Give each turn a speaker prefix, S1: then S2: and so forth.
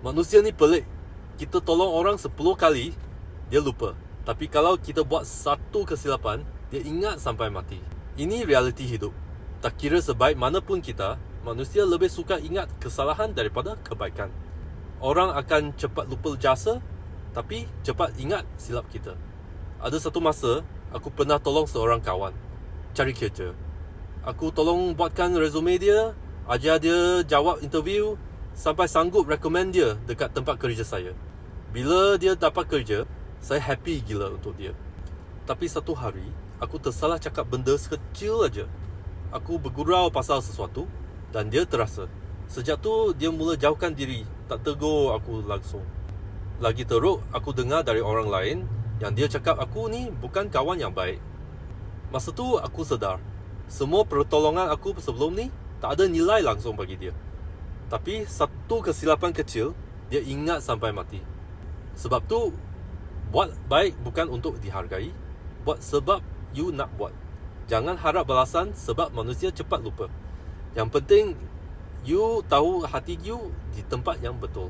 S1: Manusia ni pelik. Kita tolong orang 10 kali, dia lupa. Tapi kalau kita buat satu kesilapan, dia ingat sampai mati. Ini realiti hidup. Tak kira sebaik mana pun kita, manusia lebih suka ingat kesalahan daripada kebaikan. Orang akan cepat lupa jasa, tapi cepat ingat silap kita. Ada satu masa, aku pernah tolong seorang kawan cari kerja. Aku tolong buatkan resume dia, ajar dia jawab interview, sampai sanggup recommend dia dekat tempat kerja saya. Bila dia dapat kerja, saya happy gila untuk dia. Tapi satu hari, aku tersalah cakap benda sekecil aja. Aku bergurau pasal sesuatu dan dia terasa. Sejak tu, dia mula jauhkan diri, tak tegur aku langsung. Lagi teruk, aku dengar dari orang lain yang dia cakap aku ni bukan kawan yang baik. Masa tu, aku sedar. Semua pertolongan aku sebelum ni tak ada nilai langsung bagi dia. Tapi satu kesilapan kecil, dia ingat sampai mati. Sebab tu, buat baik bukan untuk dihargai. Buat sebab you nak buat. Jangan harap balasan sebab manusia cepat lupa. Yang penting, you tahu hati you di tempat yang betul.